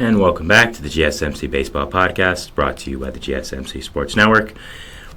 And welcome back to the GSMC Baseball Podcast, brought to you by the GSMC Sports Network.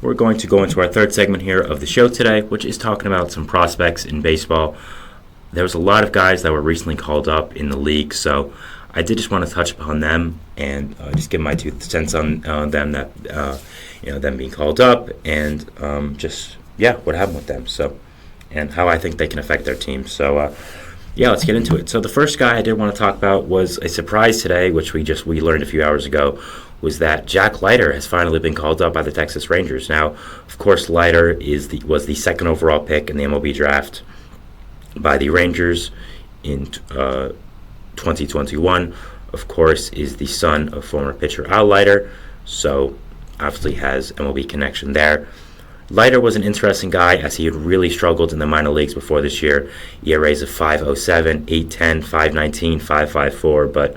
We're going to go into our third segment here of the show today, which is talking about some prospects in baseball. There was a lot of guys that were recently called up in the league, so I did just want to touch upon them and just give my 2 cents on them, that them being called up, and what happened with them. So, and how I think they can affect their team. So. Let's get into it. So the first guy I did want to talk about was a surprise today, which we learned a few hours ago, was that Jack Leiter has finally been called up by the Texas Rangers. Now, of course, Leiter was the second overall pick in the MLB draft by the Rangers in 2021. Of course, is the son of former pitcher Al Leiter, so obviously has MLB connection there. Leiter was an interesting guy as he had really struggled in the minor leagues before this year. ERAs of 5.07, 8.10, 5.19, 5.54, but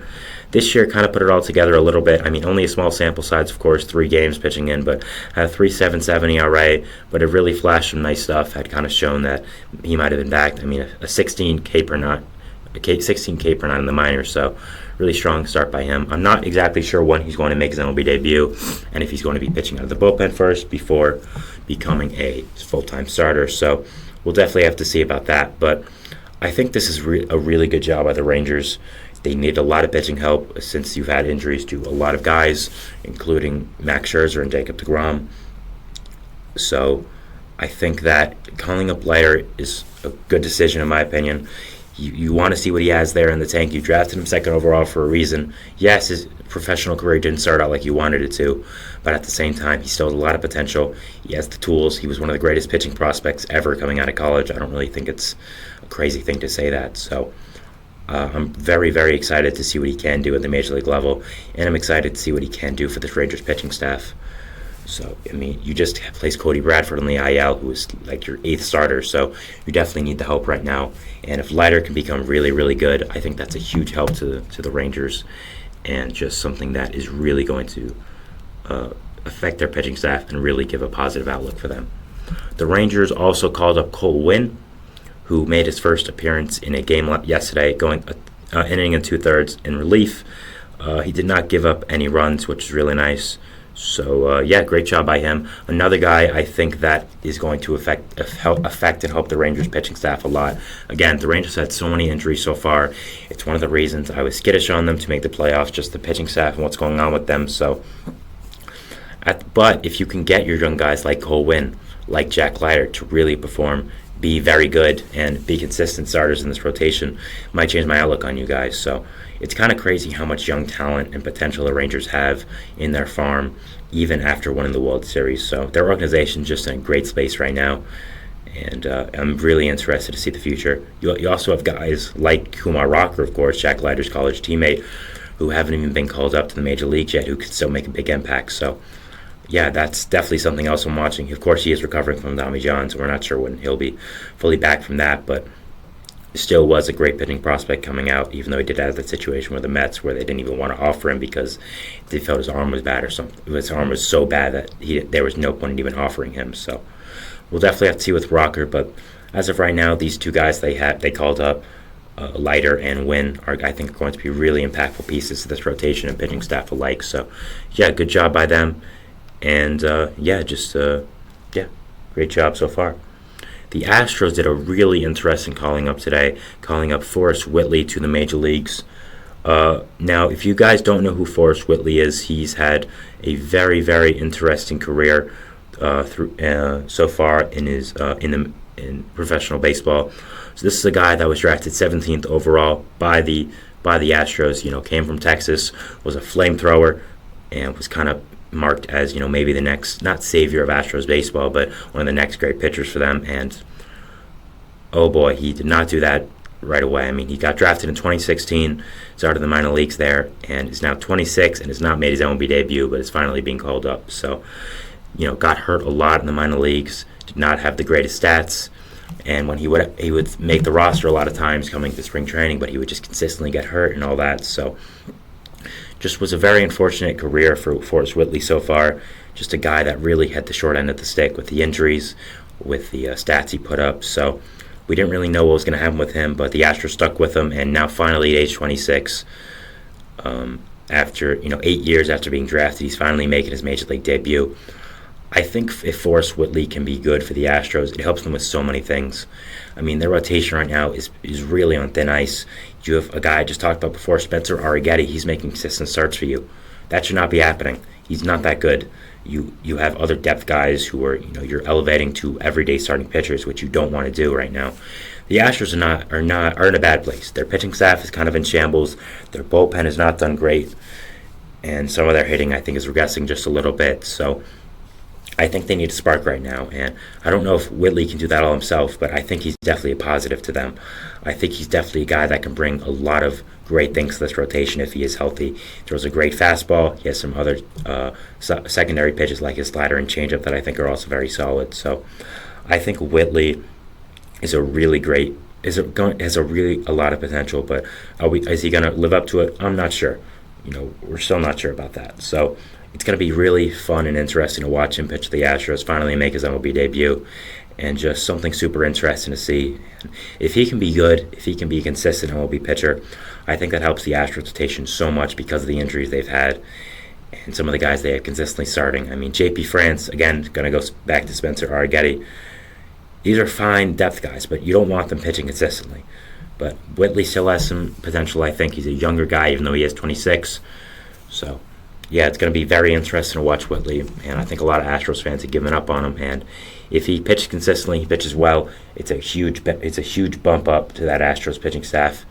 this year kind of put it all together a little bit. I mean, only a small sample size, of course, 3 games pitching in, but had a 3.77 ERA, but it really flashed some nice stuff, had kind of shown that he might have been backed. I mean, a 16K per nine in the minors, so really strong start by him. I'm not exactly sure when he's going to make his MLB debut and if he's going to be pitching out of the bullpen first before becoming a full-time starter, so we'll definitely have to see about that. But I think this is a really good job by the Rangers. They need a lot of pitching help since you've had injuries to a lot of guys, including Max Scherzer and Jacob deGrom. So I think that calling up Leiter is a good decision in my opinion. You want to see what he has there in the tank. You drafted him second overall for a reason. Yes, his professional career didn't start out like you wanted it to, but at the same time, he still has a lot of potential. He has the tools. He was one of the greatest pitching prospects ever coming out of college. I don't really think it's a crazy thing to say that. So I'm very, very excited to see what he can do at the major league level, and I'm excited to see what he can do for this Rangers pitching staff. So, I mean, you just placed Cody Bradford on the IL, who is like your 8th starter, so you definitely need the help right now. And if Leiter can become really, really good, I think that's a huge help to the Rangers, and just something that is really going to affect their pitching staff and really give a positive outlook for them. The Rangers also called up Cole Winn, who made his first appearance in a game yesterday, going inning and 2/3 in relief. He did not give up any runs, which is really nice. So, great job by him. Another guy I think that is going to affect and help the Rangers pitching staff a lot. Again, the Rangers had so many injuries so far. It's one of the reasons I was skittish on them to make the playoffs, just the pitching staff and what's going on with them. So, but if you can get your young guys like Cole Winn, like Jack Leiter to really perform, be very good, and be consistent starters in this rotation, might change my outlook on you guys. So it's kind of crazy how much young talent and potential the Rangers have in their farm, even after winning the World Series. So their organization's just in a great space right now, and I'm really interested to see the future. You also have guys like Kumar Rocker, of course, Jack Leiter's college teammate, who haven't even been called up to the major leagues yet, who could still make a big impact. So yeah, that's definitely something else I'm watching. Of course, he is recovering from Tommy John, so we're not sure when he'll be fully back from that, but still was a great pitching prospect coming out, even though he did have that situation with the Mets where they didn't even want to offer him because they felt his arm was bad or something. His arm was so bad that there was no point in even offering him. So we'll definitely have to see with Rocker, but as of right now, these 2 guys they called up, Leiter and Winn, I think are going to be really impactful pieces to this rotation and pitching staff alike. So yeah, good job by them. And, great job so far. The Astros did a really interesting calling up today, calling up Forrest Whitley to the major leagues. Now, if you guys don't know who Forrest Whitley is, he's had a very, very interesting career so far in professional baseball. So this is a guy that was drafted 17th overall by the Astros. Came from Texas, was a flamethrower, and was kind of marked as, maybe the next, not savior of Astros baseball, but one of the next great pitchers for them. And oh boy, he did not do that right away. I mean, he got drafted in 2016, started the minor leagues there, and is now 26 and has not made his MLB debut, but is finally being called up. So, got hurt a lot in the minor leagues, did not have the greatest stats, and when he would make the roster a lot of times coming to spring training, but he would just consistently get hurt and all that. So just was a very unfortunate career for Forrest Whitley so far. Just a guy that really had the short end of the stick with the injuries, with the stats he put up. So we didn't really know what was going to happen with him, but the Astros stuck with him, and now finally at age 26, after 8 years after being drafted, he's finally making his major league debut. I think if Forrest Whitley can be good for the Astros, it helps them with so many things. I mean, their rotation right now is really on thin ice. You have a guy I just talked about before, Spencer Arrighetti. He's making consistent starts for you. That should not be happening. He's not that good. You have other depth guys who are you're elevating to everyday starting pitchers, which you don't want to do right now. The Astros are in a bad place. Their pitching staff is kind of in shambles. Their bullpen has not done great, and some of their hitting I think is regressing just a little bit. So I think they need a spark right now, and I don't know if Whitley can do that all himself, but I think he's definitely a positive to them. I think he's definitely a guy that can bring a lot of great things to this rotation if he is healthy. He throws a great fastball. He has some other secondary pitches like his slider and changeup that I think are also very solid. So I think Whitley is a really great, has a lot of potential, but is he going to live up to it? I'm not sure. We're still not sure about that. So it's going to be really fun and interesting to watch him pitch the Astros, finally make his MLB debut, and just something super interesting to see. If he can be good, if he can be a consistent MLB pitcher, I think that helps the Astros rotation so much because of the injuries they've had and some of the guys they have consistently starting. I mean, JP France, again, going to go back to Spencer Arrighetti. These are fine depth guys, but you don't want them pitching consistently. But Whitley still has some potential, I think. He's a younger guy, even though he is 26. So yeah, it's going to be very interesting to watch Whitley, and I think a lot of Astros fans have given up on him. And if he pitches consistently, he pitches well, it's a huge bump up to that Astros pitching staff,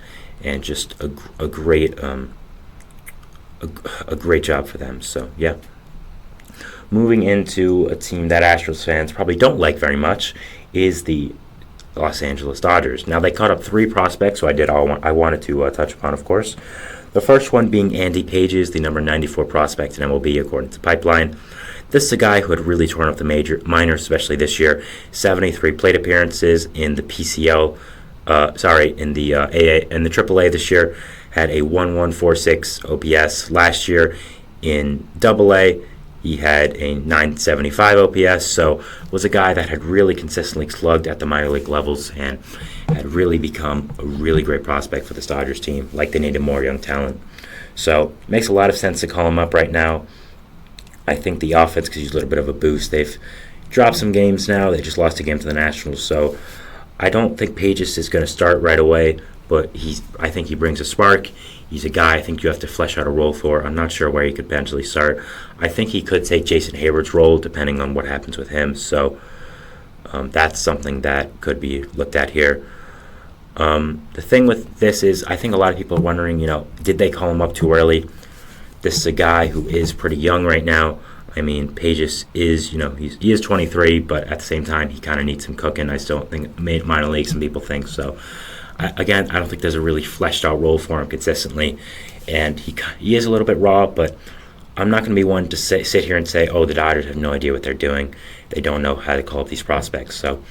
and just a great job for them. So yeah, moving into a team that Astros fans probably don't like very much is the Los Angeles Dodgers. Now, they caught up 3 prospects, so I wanted to touch upon, of course. The first one being Andy Pages, the number 94 prospect in MLB, according to Pipeline. This is a guy who had really torn up the minors, especially this year. 73 plate appearances in the PCL, in the AA and the AAA this year. Had a 1.146 OPS. Last year in AA, he had a 975 OPS, so was a guy that had really consistently slugged at the minor league levels and had really become a really great prospect for this Dodgers team, like they needed more young talent. So it makes a lot of sense to call him up right now. I think the offense could use a little bit of a boost. They've dropped some games now. They just lost a game to the Nationals, so I don't think Pages is going to start right away, but I think he brings a spark. He's a guy I think you have to flesh out a role for. I'm not sure where he could potentially start. I think he could take Jason Hayward's role depending on what happens with him. So that's something that could be looked at here. The thing with this is I think a lot of people are wondering, did they call him up too early? This is a guy who is pretty young right now. I mean, Pages is, he is 23, but at the same time, he kind of needs some cooking. I still don't think minor league, some people think so. I don't think there's a really fleshed out role for him consistently, and he is a little bit raw, but I'm not going to be one to sit here and say, oh, the Dodgers have no idea what they're doing. They don't know how to call up these prospects. So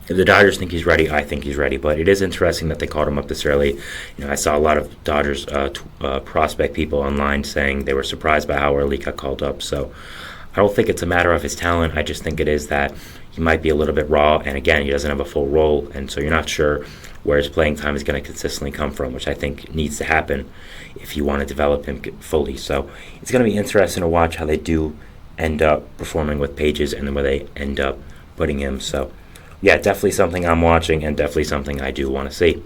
if the Dodgers think he's ready, I think he's ready. But it is interesting that they called him up this early. I saw a lot of Dodgers prospect people online saying they were surprised by how early he got called up. So I don't think it's a matter of his talent. I just think it is that he might be a little bit raw, and again, he doesn't have a full role, and so you're not sure where his playing time is going to consistently come from, which I think needs to happen if you want to develop him fully. So it's going to be interesting to watch how they do end up performing with Pages and then where they end up putting him. So yeah, definitely something I'm watching and definitely something I do want to see.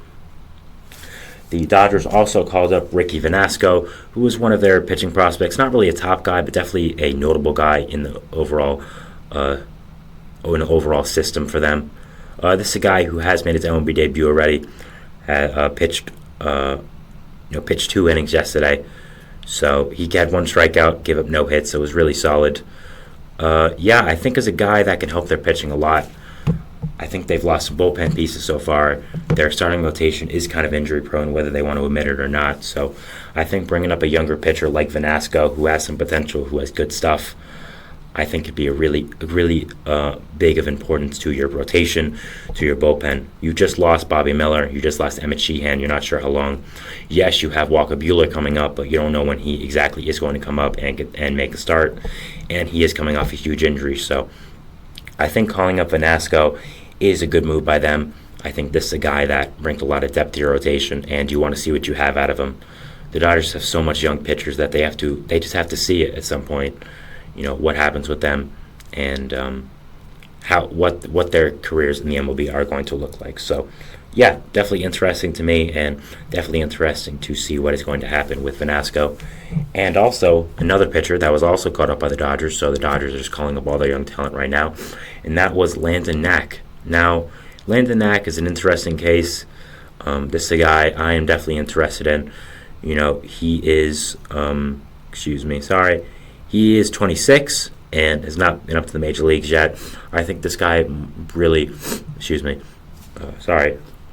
The Dodgers also called up Ricky Vanasco, who was one of their pitching prospects. Not really a top guy, but definitely a notable guy in the overall system for them. This is a guy who has made his MLB debut already. Pitched 2 innings yesterday, so he had 1 strikeout, gave up no hits, so it was really solid. I think as a guy that can help their pitching a lot. I think they've lost some bullpen pieces so far. Their starting rotation is kind of injury prone, whether they want to admit it or not. So I think bringing up a younger pitcher like Vanasco, who has some potential, who has good stuff, I think could be a really big of importance to your rotation, to your bullpen. You just lost Bobby Miller. You just lost Emmett Sheehan. You're not sure how long. Yes, you have Walker Buehler coming up, but you don't know when he exactly is going to come up and make a start. And he is coming off a huge injury. So I think calling up Vanasco is a good move by them. I think this is a guy that brings a lot of depth to your rotation, and you want to see what you have out of him. the Dodgers have so much young pitchers that they just have to see it at some point, what happens with them, and what their careers in the MLB are going to look like. So yeah, definitely interesting to me, and definitely interesting to see what is going to happen with Vanasco. And also another pitcher that was also caught up by the Dodgers, so the Dodgers are just calling up all their young talent right now, and that was Landon Knack. Now, Landon Knack is an interesting case. This is a guy I am definitely interested in. He is, he is 26 and has not been up to the major leagues yet. I think this guy really,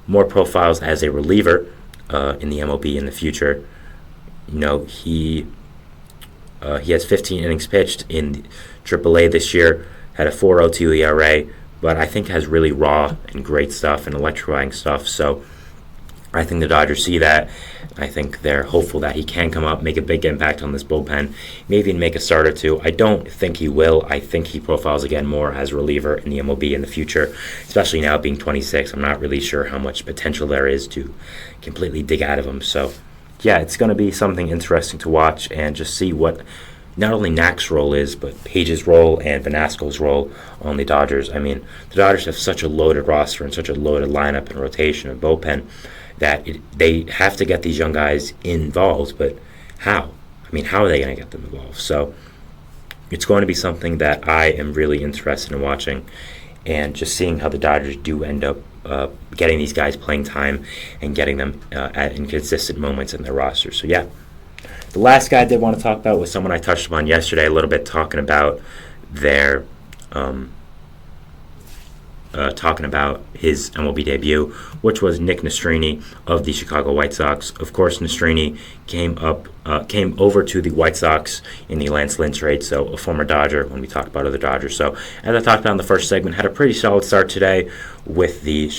more profiles as a reliever in the MLB in the future. He has 15 innings pitched in AAA this year, had a 4.02 ERA, but I think has really raw and great stuff and electrifying stuff. So I think the Dodgers see that. I think they're hopeful that he can come up, make a big impact on this bullpen, maybe make a start or two. I don't think he will. I think he profiles again more as a reliever in the MLB in the future, especially now being 26. I'm not really sure how much potential there is to completely dig out of him. So, yeah, it's going to be something interesting to watch and just see what not only Knack's role is, but Page's role and Vanasco's role on the Dodgers. I mean, the Dodgers have such a loaded roster and such a loaded lineup and rotation and bullpen that they have to get these young guys involved, but how? I mean, how are they going to get them involved? So it's going to be something that I am really interested in watching, and just seeing how the Dodgers do end up getting these guys playing time and getting them at inconsistent moments in their roster. So yeah, the last guy I did want to talk about was someone I touched upon yesterday a little bit, talking about their his MLB debut, which was Nick Nastrini of the Chicago White Sox. Of course, Nastrini came over to the White Sox in the Lance Lynn trade, so a former Dodger when we talked about other Dodgers. So as I talked about in the first segment, had a pretty solid start today with the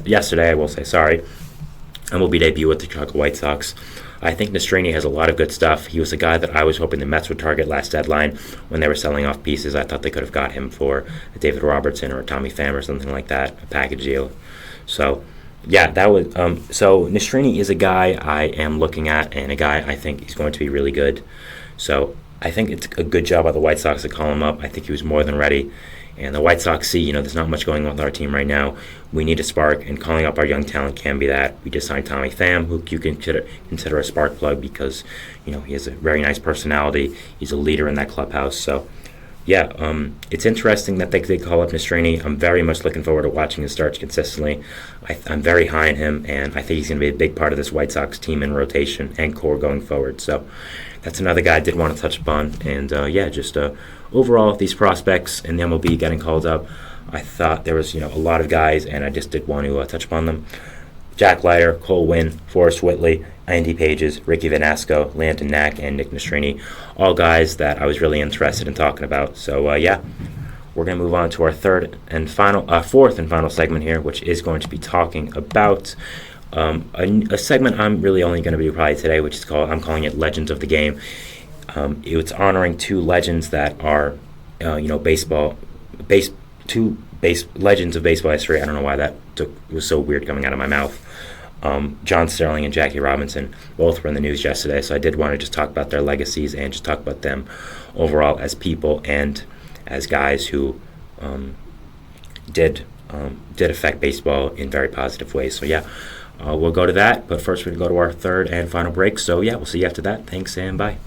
yesterday, I will say, MLB debut with the Chicago White Sox. I think Nastrini has a lot of good stuff. He was a guy that I was hoping the Mets would target last deadline when they were selling off pieces. I thought they could have got him for a David Robertson or a Tommy Pham or something like that, a package deal. So, yeah, that was so Nastrini is a guy I am looking at, and a guy I think he's going to be really good. So I think it's a good job by the White Sox to call him up. I think he was more than ready. And the White Sox see, there's not much going on with our team right now. We need a spark, and calling up our young talent can be that. We just signed Tommy Pham, who you can consider a spark plug because, he has a very nice personality. He's a leader in that clubhouse. So, yeah, it's interesting that they call up Nastrini. I'm very much looking forward to watching his starts consistently. I'm very high on him, and I think he's going to be a big part of this White Sox team in rotation and core going forward. So that's another guy I did want to touch upon. And, overall, these prospects in the MLB getting called up, I thought there was, a lot of guys, and I just did want to touch upon them. Jack Leiter, Cole Winn, Forrest Whitley, Andy Pages, Ricky Vanasco, Landon Knack, and Nick Nastrini, all guys that I was really interested in talking about. So, we're going to move on to our fourth and final segment here, which is going to be talking about a segment I'm really only going to be probably today, which is I'm calling it Legends of the Game. It's honoring two legends that are, legends of baseball history. I don't know why that was so weird coming out of my mouth. John Sterling and Jackie Robinson both were in the news yesterday, so I did want to just talk about their legacies and just talk about them overall as people and as guys who did affect baseball in very positive ways. So yeah, we'll go to that, but first we're going to go to our third and final break. So yeah, we'll see you after that. Thanks and bye.